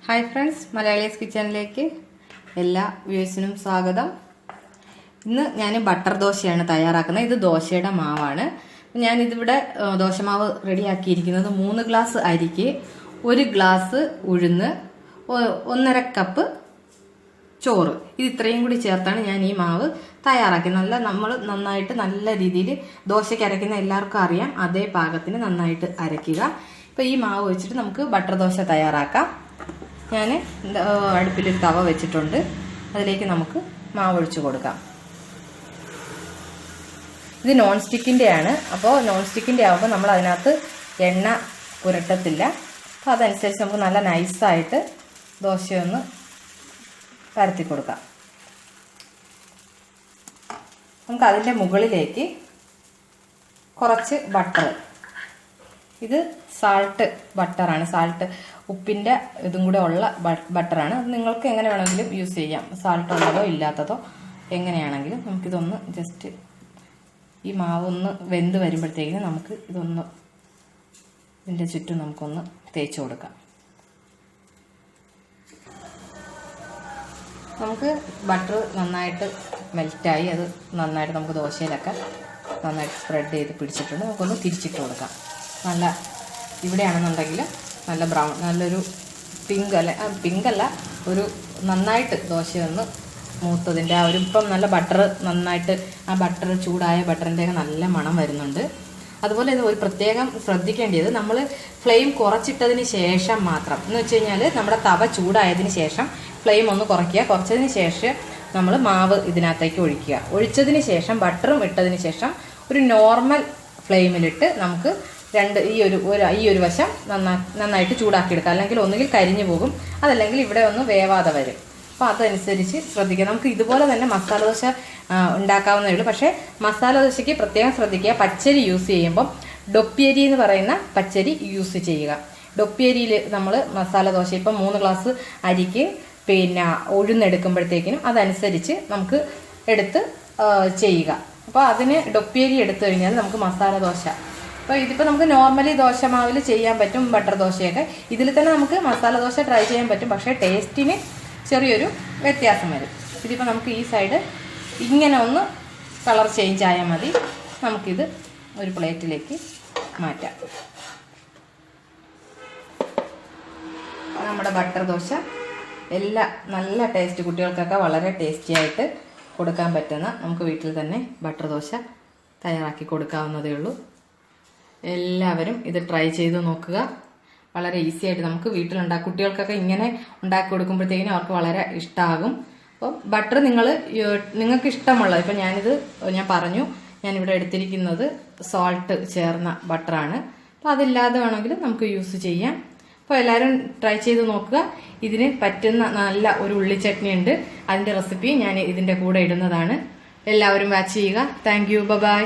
Hi friends, Malayalees കിച്ചണിലേക്ക് എല്ലാ വ്യൂസിനും സ്വാഗതം. ഇന്ന് ഞാൻ ബട്ടർ ദോശയാണ് തയ്യാറാക്കുന്നത്. ഇത് ദോശയുടെ മാവാണ്. ഞാനിതിവിടെ ദോശമാവ് റെഡിയാക്കിയിരിക്കുന്നത് 3 ഗ്ലാസ് അരിക്ക് 1 ഗ്ലാസ് ഉഴുന്ന്, 1.5 കപ്പ് ചോറ്, ഇത് ഇത്രയും കൂടി ചേർത്താണ് ഞാൻ ഈ മാവ് തയ്യാറാക്കുന്നത്. നമ്മൾ നന്നായിട്ട് നല്ല രീതിയിൽ ദോശയ്ക്ക് അരയ്ക്കുന്ന എല്ലാവർക്കും അറിയാം, അതേ പാകത്തിന് നന്നായിട്ട് അരയ്ക്കുക. ഇപ്പോൾ ഈ മാവ് വെച്ചിട്ട് നമുക്ക് ബട്ടർ ദോശ തയ്യാറാക്കാം. ഞാൻ അടുപ്പിലൊരു തവ വെച്ചിട്ടുണ്ട്, അതിലേക്ക് നമുക്ക് മാവ് ഒഴിച്ചു കൊടുക്കാം. ഇത് നോൺ സ്റ്റിക്കിൻ്റെ ആണ്. അപ്പോൾ നോൺ സ്റ്റിക്കിൻ്റെ ആകുമ്പോൾ നമ്മൾ അതിനകത്ത് എണ്ണ പുരട്ടത്തില്ല. അപ്പോൾ അതനുസരിച്ച് നമുക്ക് നല്ല നൈസായിട്ട് ദോശയൊന്ന് പരത്തി കൊടുക്കാം. നമുക്ക് അതിൻ്റെ മുകളിലേക്ക് കുറച്ച് ബട്ടർ, ഇത് സാൾട്ട് ബട്ടറാണ്, സാൾട്ട് ഉപ്പിൻ്റെ ഇതും കൂടെ ഉള്ള ബട്ടറാണ്. അത് നിങ്ങൾക്ക് എങ്ങനെ വേണമെങ്കിലും യൂസ് ചെയ്യാം, സാൾട്ട് ഉള്ളതോ ഇല്ലാത്തതോ എങ്ങനെയാണെങ്കിലും. നമുക്കിതൊന്ന് ജസ്റ്റ് ഈ മാവൊന്ന് വെന്ത് വരുമ്പോഴത്തേക്കിന് നമുക്ക് ഇതൊന്ന് ഇതിൻ്റെ ചുറ്റും നമുക്കൊന്ന് തേച്ച് കൊടുക്കാം. നമുക്ക് ബട്ടർ നന്നായിട്ട് മെൽറ്റായി, അത് നന്നായിട്ട് നമുക്ക് ദോശയിലൊക്കെ നന്നായിട്ട് സ്പ്രെഡ് ചെയ്ത് പിടിച്ചിട്ടുണ്ട്. നമുക്കൊന്ന് തിരിച്ചിട്ട് കൊടുക്കാം. നല്ല ഇവിടെയാണെന്നുണ്ടെങ്കിൽ നല്ല ബ്രൗൺ, നല്ലൊരു പിങ്കല്ല, ഒരു നന്നായിട്ട് ദോശയൊന്ന് മൂത്തതിൻ്റെ ആ ഒരു ഇപ്പം നല്ല ബട്ടർ നന്നായിട്ട്, ആ ബട്ടർ ചൂടായ ബട്ടറിൻ്റെയൊക്കെ നല്ല മണം വരുന്നുണ്ട്. അതുപോലെ ഇത് ഒരു പ്രത്യേകം ശ്രദ്ധിക്കേണ്ടത്, നമ്മൾ ഫ്ലെയിം കുറച്ചിട്ടതിന് ശേഷം മാത്രം, എന്ന് വെച്ച് കഴിഞ്ഞാൽ നമ്മുടെ തവ ചൂടായതിന് ശേഷം ഫ്ലെയിം ഒന്ന് കുറയ്ക്കുക. കുറച്ചതിന് ശേഷം നമ്മൾ മാവ് ഇതിനകത്തേക്ക് ഒഴിക്കുക. ഒഴിച്ചതിന് ശേഷം ബട്ടറും ഇട്ടതിന് ശേഷം ഒരു നോർമൽ ഫ്ലെയിമിലിട്ട് നമുക്ക് ഈ ഒരു വശം നന്നായിട്ട് ചൂടാക്കിയെടുക്കുക. അല്ലെങ്കിൽ ഒന്നുകിൽ കരിഞ്ഞു പോകും, അതല്ലെങ്കിൽ ഇവിടെ ഒന്ന് വേവാതെ വരും. അപ്പോൾ അതനുസരിച്ച് ശ്രദ്ധിക്കുക. നമുക്ക് ഇതുപോലെ തന്നെ മസാല ദോശ ഉണ്ടാക്കാവുന്നതേ ഉള്ളൂ. പക്ഷേ മസാല ദോശയ്ക്ക് പ്രത്യേകം ശ്രദ്ധിക്കുക, പച്ചരി യൂസ് ചെയ്യുമ്പം ഡൊപ്പിയരി എന്ന് പറയുന്ന പച്ചരി യൂസ് ചെയ്യുക. ഡൊപ്പിയരിയിൽ നമ്മൾ മസാല ദോശ ഇപ്പം 3 ഗ്ലാസ് അരിക്ക് ഉഴുന്നെടുക്കുമ്പോഴത്തേക്കിനും അതനുസരിച്ച് നമുക്ക് എടുത്ത് ചെയ്യുക. അപ്പോൾ അതിന് ഡൊപ്പിയരി എടുത്തു കഴിഞ്ഞാൽ നമുക്ക് മസാല ദോശ, അപ്പോൾ ഇതിപ്പോൾ നമുക്ക് നോർമലി ദോശമാവിൽ ചെയ്യാൻ പറ്റും ബട്ടർ ദോശയൊക്കെ. ഇതിൽ തന്നെ നമുക്ക് മസാല ദോശ ട്രൈ ചെയ്യാൻ പറ്റും, പക്ഷേ ടേസ്റ്റിന് ചെറിയൊരു വ്യത്യാസം വരും. ഇതിപ്പോൾ നമുക്ക് ഈ സൈഡ് ഇങ്ങനെ ഒന്ന് കളർ ചേഞ്ച് ആയാൽ മതി. നമുക്കിത് ഒരു പ്ലേറ്റിലേക്ക് മാറ്റാം. നമ്മുടെ ബട്ടർ ദോശ നല്ല ടേസ്റ്റ്, കുട്ടികൾക്കൊക്കെ വളരെ ടേസ്റ്റി ആയിട്ട് കൊടുക്കാൻ പറ്റുന്ന, നമുക്ക് വീട്ടിൽ തന്നെ ബട്ടർ ദോശ തയ്യാറാക്കി കൊടുക്കാവുന്നതേ ഉള്ളൂ. എല്ലാവരും ഇത് ട്രൈ ചെയ്ത് നോക്കുക. വളരെ ഈസി ആയിട്ട് നമുക്ക് വീട്ടിലുണ്ടാക്കാം. കുട്ടികൾക്കൊക്കെ ഇങ്ങനെ ഉണ്ടാക്കി കൊടുക്കുമ്പോഴത്തേക്കിനും അവർക്ക് വളരെ ഇഷ്ടമാകും. അപ്പോൾ ബട്ടർ നിങ്ങൾക്ക് ഇഷ്ടമുള്ളത്, ഇപ്പം ഞാൻ പറഞ്ഞു, ഞാനിവിടെ എടുത്തിരിക്കുന്നത് സോൾട്ട് ചേർന്ന ബട്ടറാണ്. അപ്പോൾ അതില്ലാതെ വേണമെങ്കിലും നമുക്ക് യൂസ് ചെയ്യാം. അപ്പോൾ എല്ലാവരും ട്രൈ ചെയ്ത് നോക്കുക. ഇതിന് പറ്റുന്ന നല്ല ഒരു ഉള്ളിച്ചട്നി ഉണ്ട്, അതിൻ്റെ റെസിപ്പി ഞാൻ ഇതിൻ്റെ കൂടെ ഇടുന്നതാണ്. എല്ലാവരും വാച്ച് ചെയ്യുക. Thank you, by.